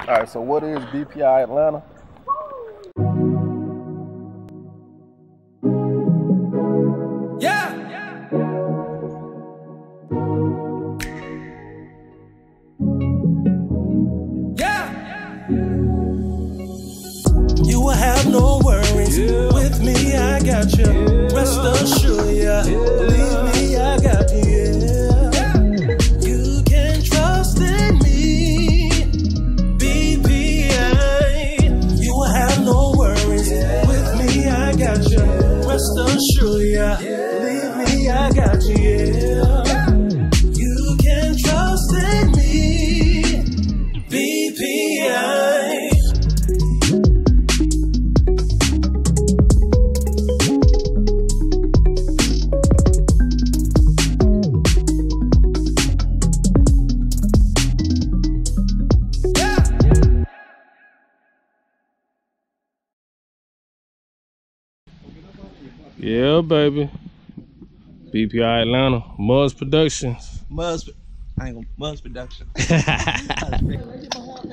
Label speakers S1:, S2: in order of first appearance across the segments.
S1: All right, so what is BPI Atlanta?
S2: You will have no worries. With me, I got you. Rest assured, yeah. Believe me, I got you. You can trust in me. BPI. You will have no worries. With me, I got you. Rest assured, yeah. Believe me, I got you. You can trust in me. BPI.
S3: Yeah, baby. BPI Atlanta, Muzz Productions.
S4: Muzz Production.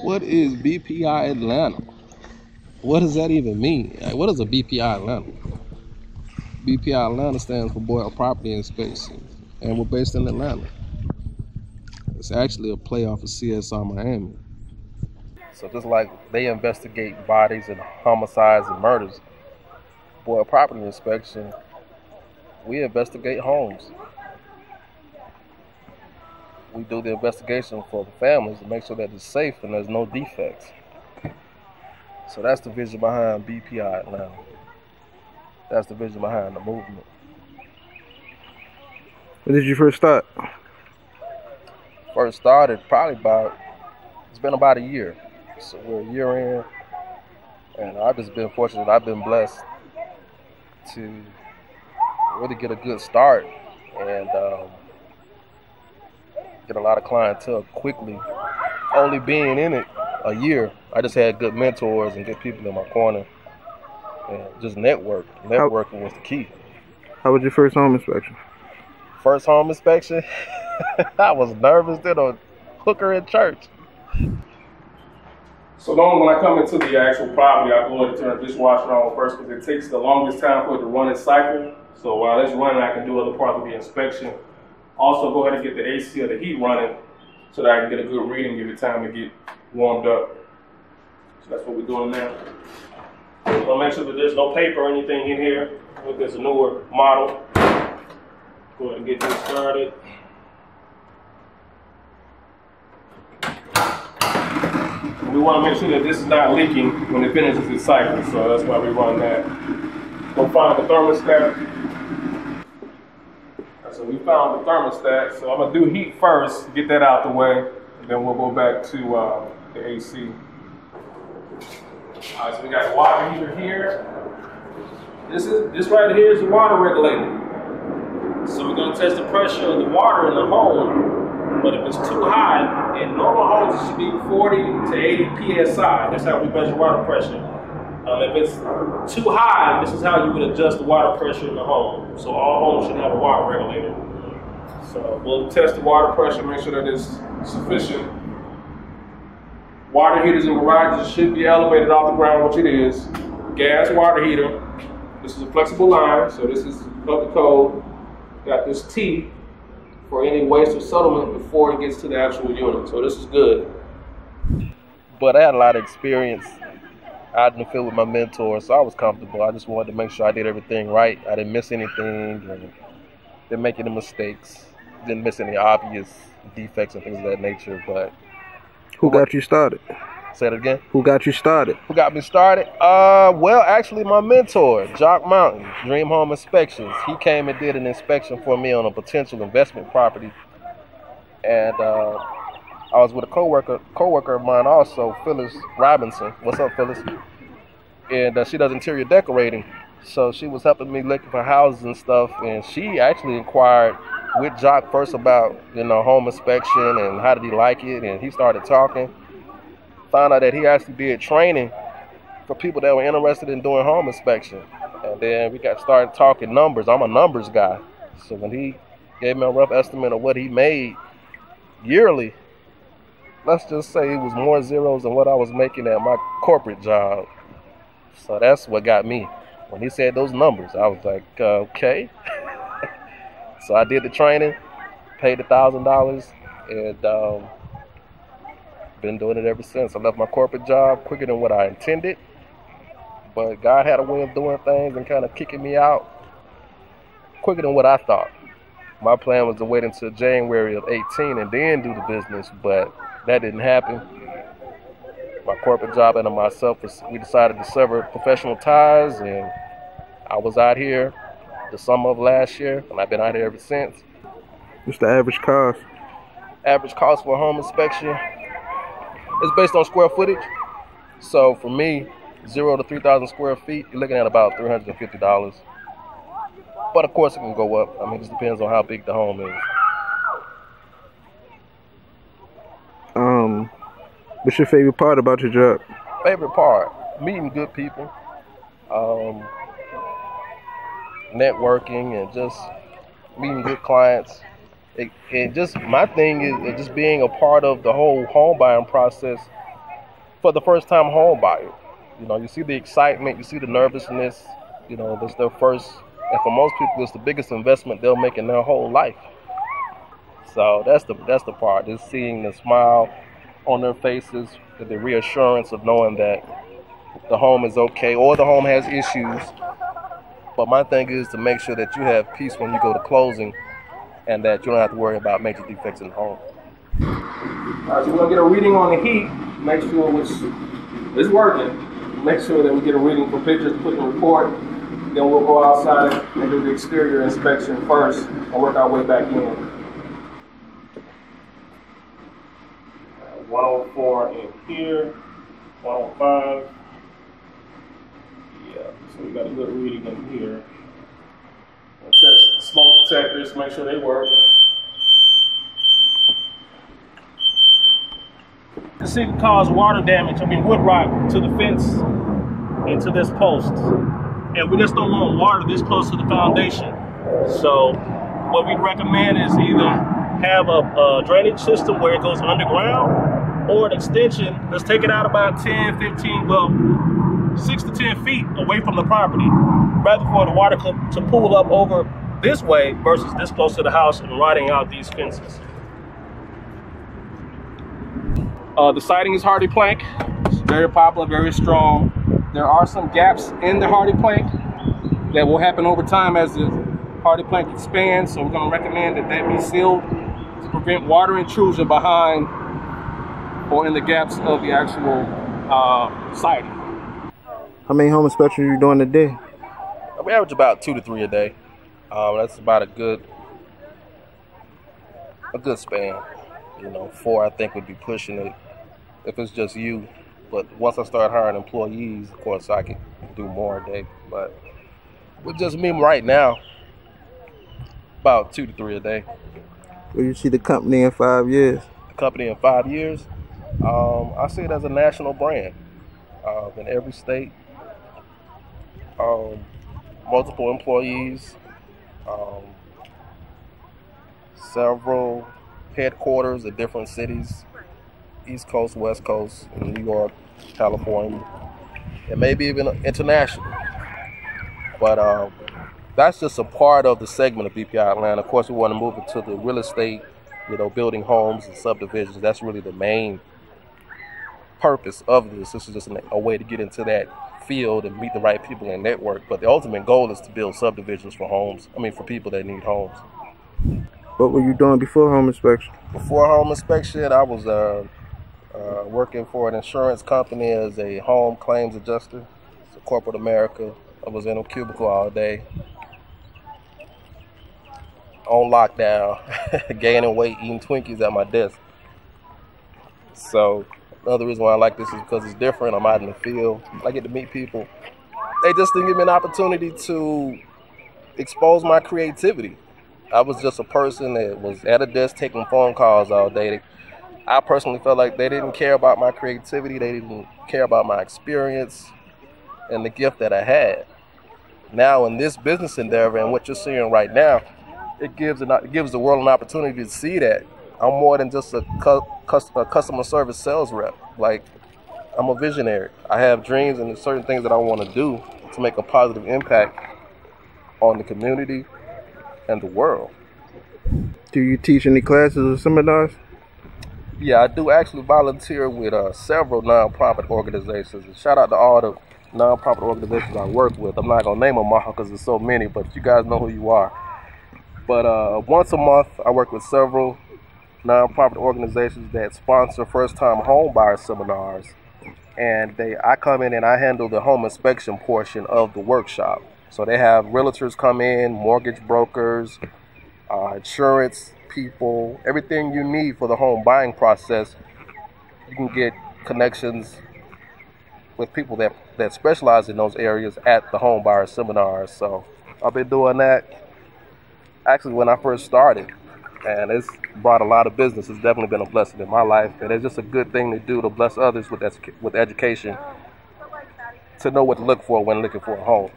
S1: What is BPI Atlanta? What does that even mean? Like, what is a BPI Atlanta? BPI Atlanta stands for Boyle Property Inspection, and we're based in Atlanta. It's actually a play off of CSR Miami. So just like they investigate bodies and homicides and murders, Boyle Property Inspection, we investigate homes. We do the investigation for the families to make sure that it's safe and there's no defects. So that's the vision behind BPI Atlanta. That's the vision behind the movement.
S5: When did you first start?
S1: First started probably it's been about a year. So we're a year in, and I've just been fortunate. I've been blessed to really get a good start and get a lot of clientele quickly. Only being in it a year, I just had good mentors and good people in my corner, and just networking was the key.
S5: How was your first home inspection?
S1: First home inspection, I was nervous than a hooker in church.
S3: So long when I come into the actual property, I go ahead and turn the dishwasher on first because it takes the longest time for it to run its cycle. So while it's running, I can do other parts of the inspection. Also go ahead and get the AC or the heat running so that I can get a good reading, give it time to get warmed up. So that's what we're doing now. So I'll make sure that there's no paper or anything in here. Look, there's a newer model. Go ahead and get this started. We want to make sure that this is not leaking when it finishes its cycle, so that's why we run that. Go find the thermostat. So we found the thermostat, so I'm going to do heat first, get that out the way, and then we'll go back to the AC. All right, so we got a water heater here. This right here is the water regulator. So we're going to test the pressure of the water in the home. But if it's too high, in normal homes it should be 40 to 80 psi. That's how we measure water pressure. If it's too high, this is how you would adjust the water pressure in the home. So all homes should have a water regulator. So we'll test the water pressure, make sure that it's sufficient. Water heaters in garages should be elevated off the ground, which it is. Gas water heater. This is a flexible line, so this is up the code. Got this T for any waste or settlement before it gets to the actual unit. So this is good.
S1: But I had a lot of experience out in the field with my mentor, so I was comfortable. I just wanted to make sure I did everything right. I didn't miss anything, and didn't make any mistakes. Didn't miss any obvious defects and things of that nature. But
S5: who got you started?
S1: Say it again.
S5: Who got you started?
S1: Who got me started? Well, actually, my mentor, Jock Mountain, Dream Home Inspections. He came and did an inspection for me on a potential investment property, and I was with a coworker of mine also, Phyllis Robinson. What's up, Phyllis? And she does interior decorating, so she was helping me looking for houses and stuff, and she actually inquired with Jock first about home inspection and how did he like it, and he started talking. Found out that he actually did training for people that were interested in doing home inspection. And then we started talking numbers. I'm a numbers guy. So when he gave me a rough estimate of what he made yearly, let's just say it was more zeros than what I was making at my corporate job. So that's what got me. When he said those numbers, I was like, okay. So I did the training, paid $1,000, and been doing it ever since. I left my corporate job quicker than what I intended, but God had a way of doing things and kind of kicking me out quicker than what I thought. My plan was to wait until January of 18 and then do the business, but that didn't happen. My corporate job and myself, we decided to sever professional ties, and I was out here the summer of last year, and I've been out here ever since.
S5: What's the average cost?
S1: Average cost for a home inspection is based on square footage. So for me, 0 to 3,000 square feet, you're looking at about $350. But of course it can go up. I mean, it just depends on how big the home is.
S5: What's your favorite part about your job?
S1: Favorite part? Meeting good people, networking, and just meeting good clients. And just my thing is just being a part of the whole home buying process for the first time home buyer. You know, you see the excitement, you see the nervousness. You know, this is their first, and for most people, it's the biggest investment they'll make in their whole life. So that's the part. Just seeing the smile on their faces, the reassurance of knowing that the home is okay or the home has issues. But my thing is to make sure that you have peace when you go to closing and that you don't have to worry about major defects in the home.
S3: All right, so we're gonna get a reading on the heat, make sure it's working. Make sure that we get a reading for pictures to put in the report. Then we'll go outside and do the exterior inspection first and work our way back in. 104 in here, 105. Yeah, so we got a good reading in here. We'll test the smoke detectors, make sure they work. This can cause water damage, wood rot to the fence and to this post. And we just don't want water this close to the foundation. So what we'd recommend is either have a drainage system where it goes underground, or an extension. Let's take it out about 10, 15, well, 6 to 10 feet away from the property, rather for the water to pool up over this way versus this close to the house and rotting out these fences. The siding is hardy plank. It's very popular, very strong. There are some gaps in the hardy plank that will happen over time as the hardy plank expands, so we're going to recommend that be sealed to prevent water intrusion behind or in the gaps of the actual siding.
S5: How many home inspections are you doing a day?
S1: We average about 2 to 3 a day. That's about a good span. You know, 4 I think would be pushing it if it's just you. But once I start hiring employees, of course I can do more a day. But with just me right now, about 2 to 3 a day.
S5: Where you see the company in 5 years?
S1: The company in 5 years, I see it as a national brand in every state. Multiple employees, several headquarters at different cities, East Coast, West Coast, in New York, California, and maybe even international. But that's just a part of the segment of BPI Atlanta. Of course, we want to move into the real estate, you know, building homes and subdivisions. That's really the main purpose of this. This is just a way to get into that field and meet the right people and network. But the ultimate goal is to build subdivisions for homes. For people that need homes.
S5: What were you doing before home inspection?
S1: Before home inspection, I was working for an insurance company as a home claims adjuster. It's a corporate America. I was in a cubicle all day, on lockdown, gaining weight, eating Twinkies at my desk. So another reason why I like this is because it's different. I'm out in the field. I get to meet people. They just didn't give me an opportunity to expose my creativity. I was just a person that was at a desk taking phone calls all day. I personally felt like they didn't care about my creativity. They didn't care about my experience and the gift that I had. Now in this business endeavor and what you're seeing right now, it gives the world an opportunity to see that I'm more than just a customer service sales rep. Like, I'm a visionary. I have dreams and there's certain things that I want to do to make a positive impact on the community and the world.
S5: Do you teach any classes or seminars?
S1: Yeah, I do actually volunteer with several nonprofit organizations. And shout out to all the nonprofit organizations I work with. I'm not going to name them all because there's so many, but you guys know who you are. But once a month, I work with several nonprofit organizations that sponsor first-time home buyer seminars. And I come in and I handle the home inspection portion of the workshop. So they have realtors come in, mortgage brokers, insurance people, everything you need for the home buying process. You can get connections with people that specialize in those areas at the home buyer seminars. So I've been doing that actually when I first started, and it's brought a lot of business. It's definitely been a blessing in my life, and it's just a good thing to do to bless others with education, to know what to look for when looking for a home.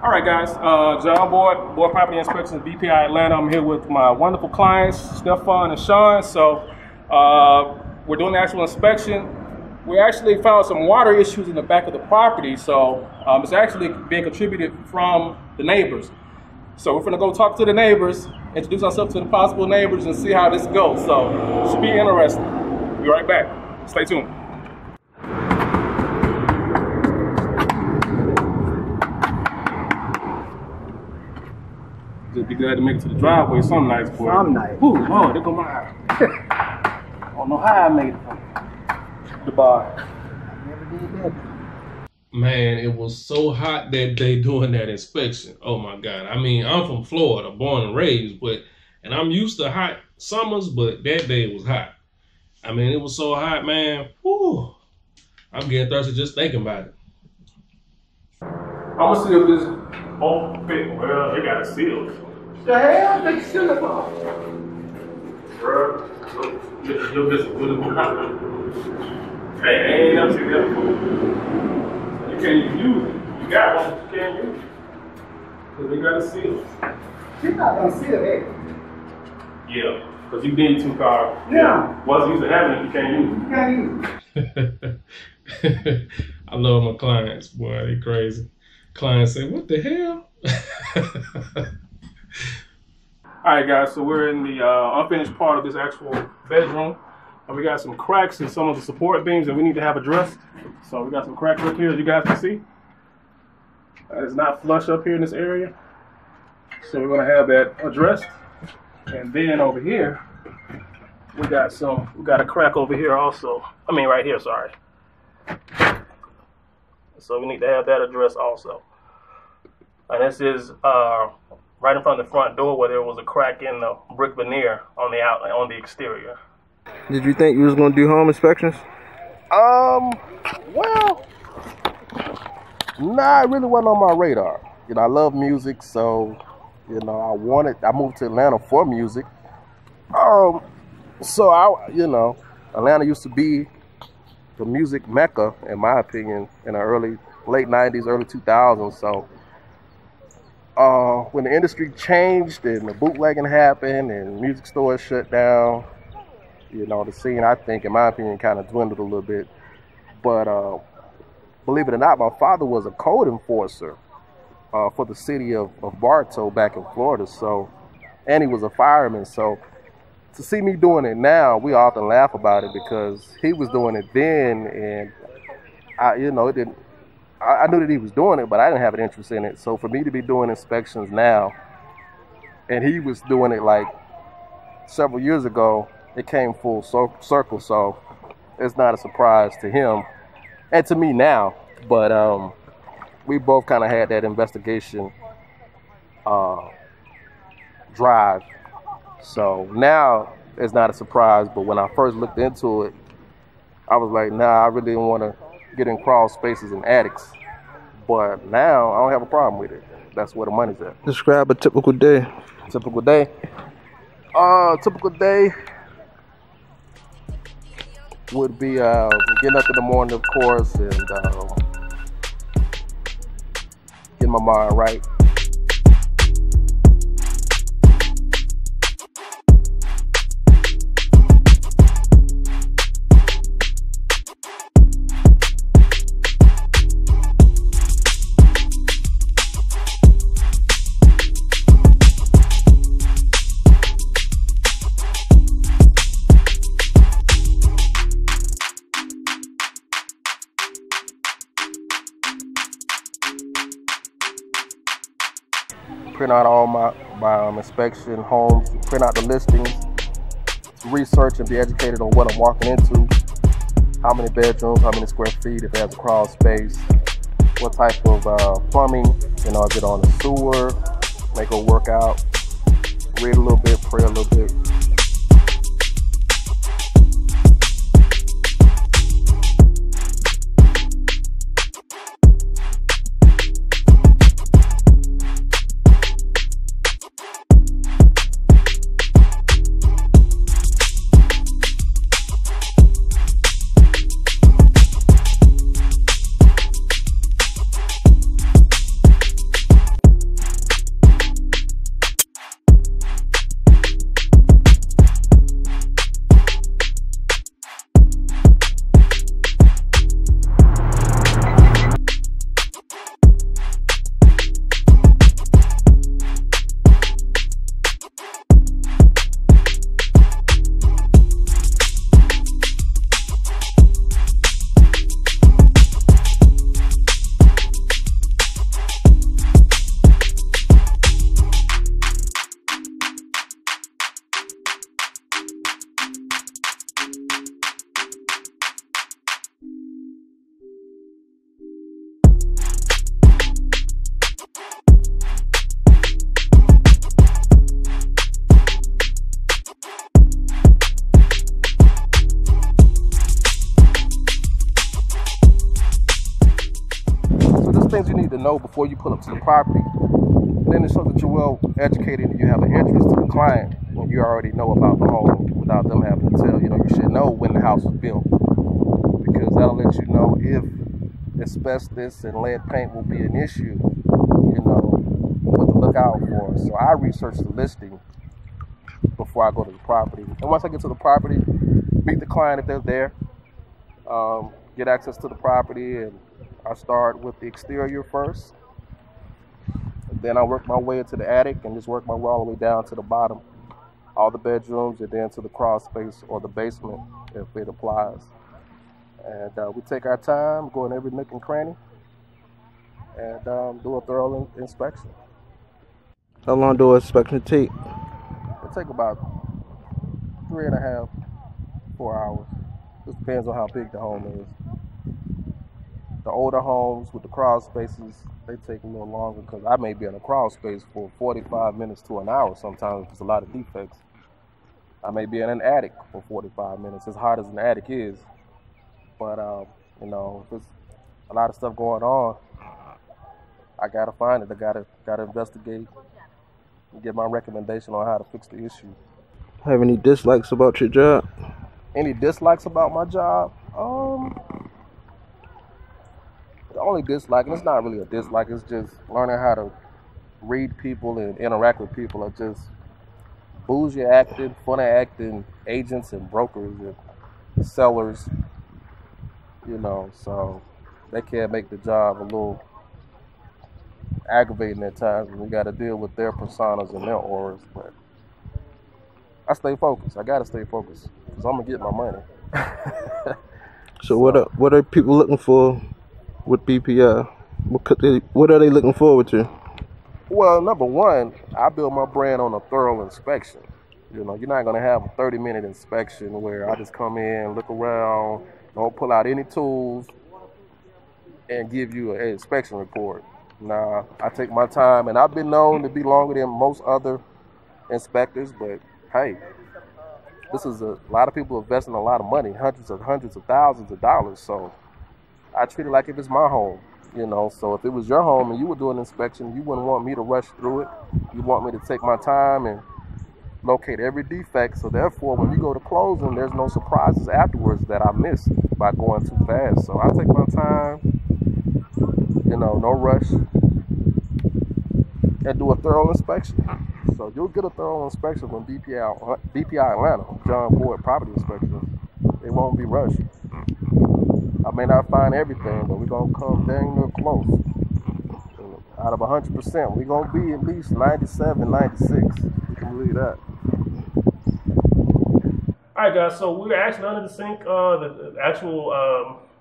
S3: All right, guys. John Boyd Property Inspections, BPI Atlanta. I'm here with my wonderful clients, Stefan and Sean. So we're doing the actual inspection. We actually found some water issues in the back of the property. So it's actually being contributed from the neighbors. So we're gonna go talk to the neighbors, introduce ourselves to the possible neighbors, and see how this goes. So it should be interesting. Be right back. Stay tuned. Just be glad to make it to the driveway some nights, boy.
S6: Some nights.
S3: Ooh, oh, there go my eye.
S6: I don't know how I made it from
S3: The bar.
S6: never did that.
S7: Man, it was so hot that day doing that inspection. Oh my God. I mean, I'm from Florida, born and raised, and I'm used to hot summers, but that day it was hot. I mean, it was so hot, man. Whew. I'm getting thirsty just thinking about it.
S3: I'm gonna see if this fit. Well, they got it sealed.
S6: The hell? They still it off.
S3: Bro, you'll miss it. Hey, I ain't never seen that before. You can't even use it. You got one, but you can't use it. Because they got it sealed.
S6: She's not gonna seal it.
S3: Yeah, because you need 2 cars.
S6: Yeah.
S3: Once you used to having it, you can't use it.
S6: You can't use it.
S7: I love my clients, boy, they crazy. Clients say, what the hell?
S3: All right, guys, so we're in the unfinished part of this actual bedroom. And we got some cracks in some of the support beams that we need to have addressed. So we got some cracks up here, as you guys can see. It's not flush up here in this area. So we're gonna have that addressed. And then over here, we got a crack over here also. I mean, right here, sorry. So we need to have that addressed also. And this is right in front of the front door where there was a crack in the brick veneer on the exterior.
S5: Did you think you was gonna do home inspections?
S1: Well, nah, it really wasn't on my radar. You know, I love music, so, you know, I moved to Atlanta for music. So Atlanta used to be the music mecca, in my opinion, in the late 90s, early 2000s. So when the industry changed and the bootlegging happened and music stores shut down, you know, the scene, I think, in my opinion, kind of dwindled a little bit. But believe it or not, my father was a code enforcer for the city of Bartow back in Florida. So, and he was a fireman. So to see me doing it now, we often laugh about it because he was doing it then, and I knew that he was doing it, but I didn't have an interest in it. So for me to be doing inspections now, and he was doing it like several years ago, it came full circle. So it's not a surprise to him and to me now. But we both kind of had that investigation drive. So now it's not a surprise. But when I first looked into it, I was like, nah, I really didn't want to get in crawl spaces and attics. But now I don't have a problem with it. That's where the money's at.
S5: Describe a typical day.
S1: Typical day. Typical day would be getting up in the morning, of course, and getting my mind right. print out all my inspection homes, print out the listings, research and be educated on what I'm walking into, how many bedrooms, how many square feet, if it has a crawl space, what type of plumbing, is it on the sewer, make it work out, read a little bit, pray a little bit. Things you need to know before you pull up to the property. And then it shows that you're well educated and you have an interest to the client when you already know about the home without them having to tell you. You should know when the house was built, because that'll let you know if asbestos and lead paint will be an issue, what to look out for. So I research the listing before I go to the property. And once I get to the property, meet the client if they're there, get access to the property, and I start with the exterior first. Then I work my way into the attic and just work my way all the way down to the bottom, all the bedrooms, and then to the crawl space or the basement if it applies. And we take our time, go in every nook and cranny, and do a thorough inspection.
S5: How long do an inspection take?
S1: It take about 3.5, 4 hours. Just depends on how big the home is. The older homes with the crawl spaces, they take a little longer because I may be in a crawl space for 45 minutes to an hour sometimes if there's a lot of defects. I may be in an attic for 45 minutes, as hot as an attic is. But, if there's a lot of stuff going on, I gotta find it. I gotta investigate and get my recommendation on how to fix the issue.
S5: Have any dislikes about your job?
S1: Any dislikes about my job? The only dislike, and it's not really a dislike, it's just learning how to read people and interact with people, are just bougie acting, funny acting agents and brokers and sellers, so they can make the job a little aggravating at times when we got to deal with their personas and their auras. But I stay focused. I got to stay focused because I'm going to get my money.
S5: So what are people looking for with BPI? What are they looking forward to?
S1: Well, number one, I build my brand on a thorough inspection. You're not going to have a 30-minute inspection where I just come in, look around, don't pull out any tools, and give you an inspection report. Nah, I take my time, and I've been known to be longer than most other inspectors, but hey, this is a lot of people investing a lot of money, hundreds of thousands of dollars, so I treat it like if it's my home, so if it was your home and you were doing an inspection, you wouldn't want me to rush through it. You want me to take my time and locate every defect, so therefore when you go to closing, there's no surprises afterwards that I missed by going too fast. So I take my time, no rush, and do a thorough inspection. So you'll get a thorough inspection from BPI Atlanta, John Boyd Property Inspection. It won't be rushed. I may not find everything, but we're going to come dang near close. Out of 100%, we're going to be at least 97, 96. You can believe that.
S3: All right, guys, so we're actually under the sink, the actual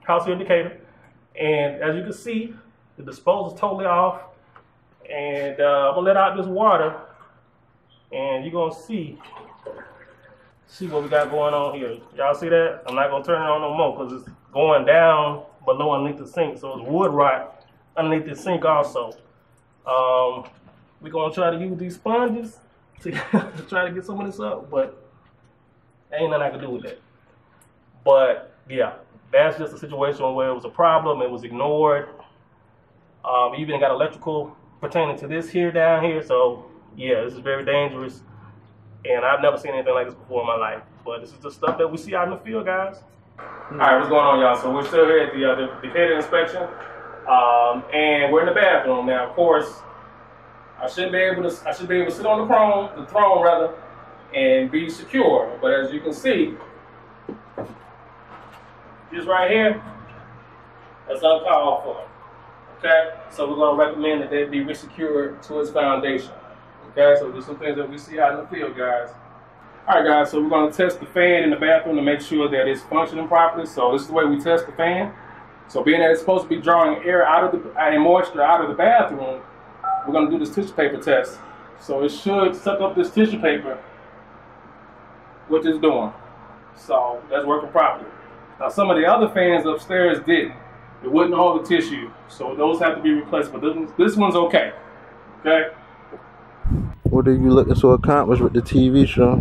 S3: house indicator. And as you can see, the disposal's totally off. And I'm gonna let out this water, and you're gonna see what we got going on here. Y'all see that? I'm not gonna turn it on no more because it's going down below underneath the sink. So it's wood rot underneath the sink also. We're gonna try to use these sponges to try to get some of this up, but ain't nothing I can do with that. But yeah, that's just a situation where it was a problem, it was ignored. Even got electrical pertaining to this here down here, so yeah, this is very dangerous. And I've never seen anything like this before in my life. But this is the stuff that we see out in the field, guys. All right, what's going on, y'all? So we're still here at the catered inspection, and we're in the bathroom now. Of course, I should be able to sit on the throne rather, and be secure. But as you can see, this right here, that's uncalled for. Okay, so we're gonna recommend that they be resecured to its foundation. Okay, so there's some things that we see out in the field, guys. All right, guys, so we're gonna test the fan in the bathroom to make sure that it's functioning properly. So this is the way we test the fan. So being that it's supposed to be drawing air out of and moisture out of the bathroom, we're gonna do this tissue paper test. So it should suck up this tissue paper, what it's doing. So that's working properly. Now some of the other fans upstairs didn't. It wouldn't hold the tissue, so those have to be replaced. But this one's okay. Okay.
S5: What are you looking to accomplish with the TV show?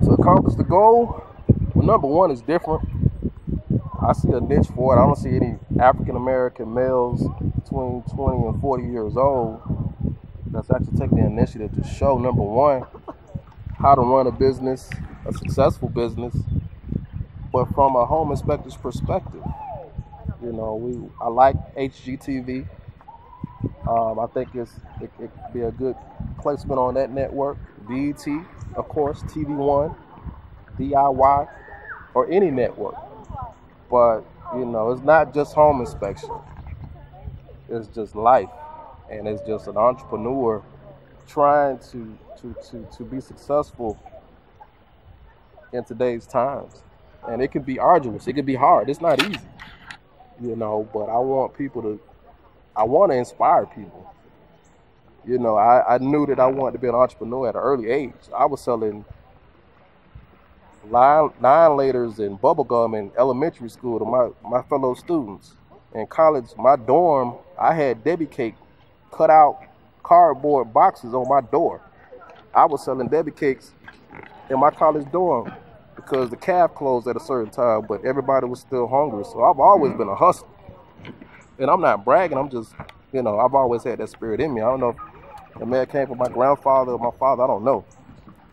S1: To accomplish the goal, well, number one is different. I see a niche for it. I don't see any African American males between 20 and 40 years old that's actually taking the initiative to show, number one, how to run a business, a successful business, but from a home inspector's perspective. You know, I like HGTV. I think it could be a good placement on that network. BET, of course, TV One, DIY, or any network. But, you know, it's not just home inspection. It's just life. And it's just an entrepreneur trying to be successful in today's times. And it can be arduous. It can be hard. It's not easy. You know, but I want to inspire people. You know, I knew that I wanted to be an entrepreneur at an early age. I was selling 9-laters and bubble gum in elementary school to my fellow students. In college, my dorm, I had Debbie cake cut out cardboard boxes on my door. I was selling Debbie cakes in my college dorm because the calf closed at a certain time, but everybody was still hungry. So I've always been a hustler. And I'm not bragging, I'm just, you know, I've always had that spirit in me. I don't know if the man came from my grandfather or my father, I don't know.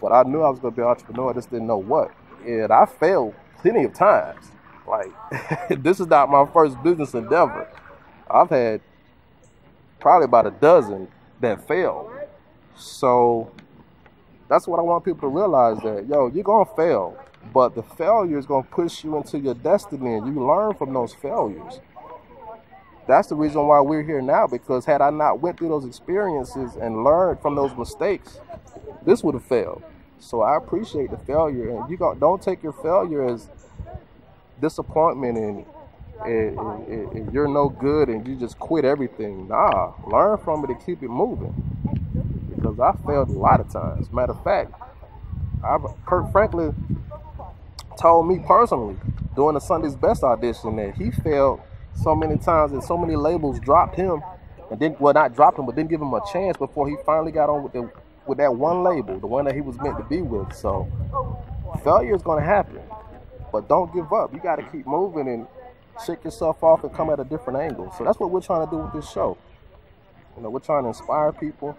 S1: But I knew I was going to be an entrepreneur, I just didn't know what. And I failed plenty of times. Like, this is not my first business endeavor. I've had probably about a dozen that failed. So that's what I want people to realize, that, yo, you're going to fail. But the failure is going to push you into your destiny, and you learn from those failures. That's the reason why we're here now, because had I not went through those experiences and learned from those mistakes, this would have failed. So I appreciate the failure, and don't take your failure as disappointment and you're no good and you just quit everything. Nah, learn from it and keep it moving, because I failed a lot of times. Matter of fact, Kurt Franklin told me personally during the Sunday's Best audition that he failed so many times and so many labels dropped him, and not dropped him, but didn't give him a chance before he finally got on with that one label, the one that he was meant to be with. So failure is going to happen, but don't give up. You got to keep moving and shake yourself off and come at a different angle. So that's what we're trying to do with this show. You know, we're trying to inspire people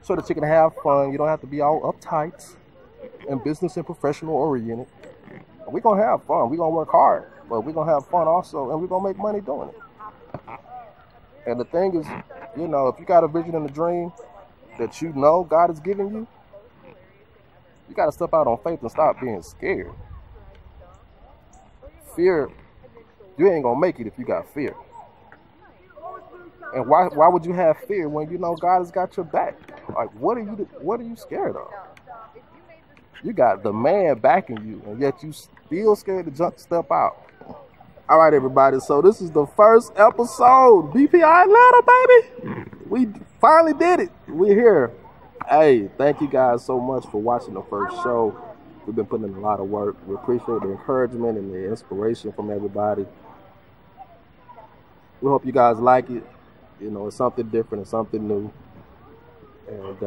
S1: so that you can have fun. You don't have to be all uptight and business and professional oriented. We're going to have fun. We're going to work hard, but we're going to have fun also, and we're going to make money doing it. And the thing is, you know, if you got a vision and a dream that you know God is giving you, you got to step out on faith and stop being scared. Fear, you ain't going to make it if you got fear. And why would you have fear when you know God has got your back? Like, what are you scared of? You got the man backing you, and yet you still scared to step out. All right, everybody. So this is the first episode. BPI Atlanta, baby. We finally did it. We're here. Hey, thank you guys so much for watching the first show. We've been putting in a lot of work. We appreciate the encouragement and the inspiration from everybody. We hope you guys like it. You know, it's something different and something new. And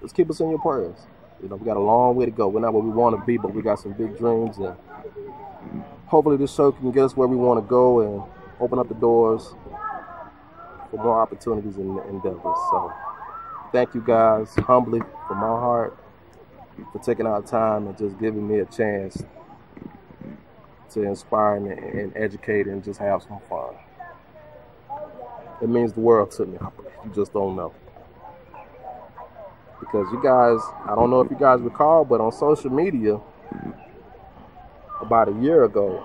S1: just keep us in your prayers. You know, we got a long way to go. We're not where we want to be, but we got some big dreams. And hopefully this show can get us where we want to go and open up the doors for more opportunities and endeavors. So thank you guys humbly from my heart for taking our time and just giving me a chance to inspire and educate and just have some fun. It means the world to me. You just don't know. Because you guys, I don't know if you guys recall, but on social media, about a year ago,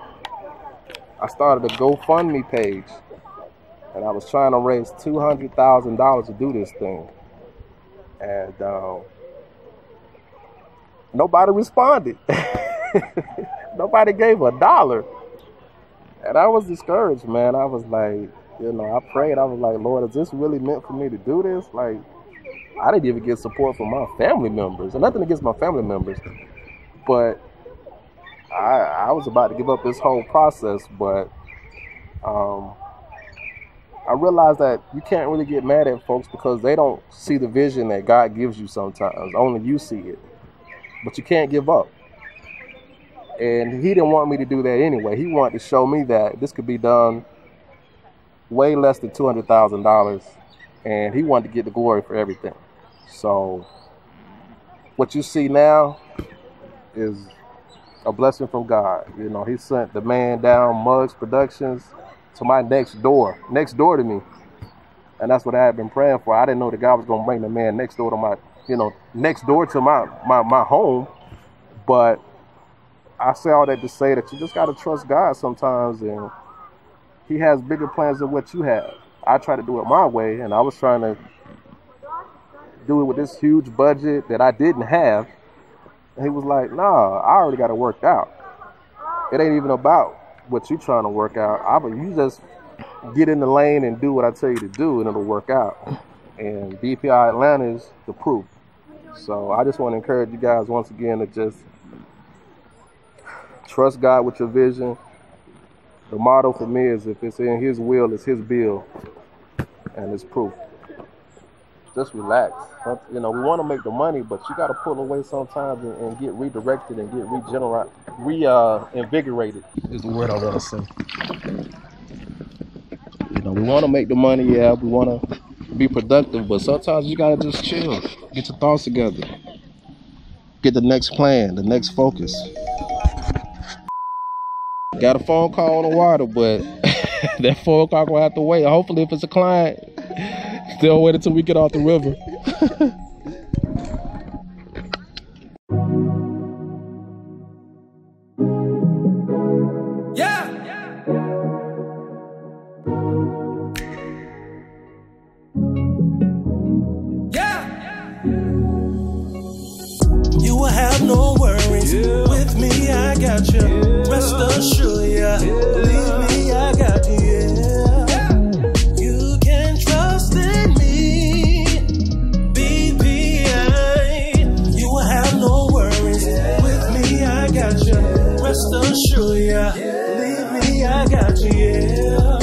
S1: I started a GoFundMe page, and I was trying to raise $200,000 to do this thing. And nobody responded. Nobody gave $1. And I was discouraged, man. I was like, you know, I prayed. I was like, Lord, is this really meant for me to do this? Like, I didn't even get support from my family members. And nothing against my family members. But I was about to give up this whole process. But I realized that you can't really get mad at folks because they don't see the vision that God gives you sometimes. Only you see it. But you can't give up. And he didn't want me to do that anyway. He wanted to show me that this could be done way less than $200,000. And he wanted to get the glory for everything. So what you see now is a blessing from God. You know, he sent the man down, Muggs Productions, to my next door to me. And that's what I had been praying for. I didn't know that God was going to bring the man next door to my, you know, next door to my home. But I say all that to say that you just got to trust God sometimes, and he has bigger plans than what you have. I try to do it my way, and I was trying to do it with this huge budget that I didn't have. And he was like, nah, I already got it worked out. It ain't even about what you're trying to work out. You just get in the lane and do what I tell you to do, and it'll work out. And BPI Atlanta is the proof. So I just want to encourage you guys once again to just trust God with your vision. The motto for me is if it's in his will, it's his bill, and it's proof. Just relax. You know, we want to make the money, but you got to pull away sometimes and get redirected and get reinvigorated is the word I want to say. You know, we want to make the money, yeah, we want to be productive, but sometimes you got to just chill, get your thoughts together, get the next plan, the next focus. Got a phone call on the water, but that phone call will have to wait. Hopefully, if it's a client, still wait until we get off the river.
S2: You will have no worries. With me, I got you. Rest assured, yeah. Believe me, I got you, yeah. You can trust in me. BPI. You will have no worries. With me, I got you. Rest assured, yeah. Believe me, I got you, yeah.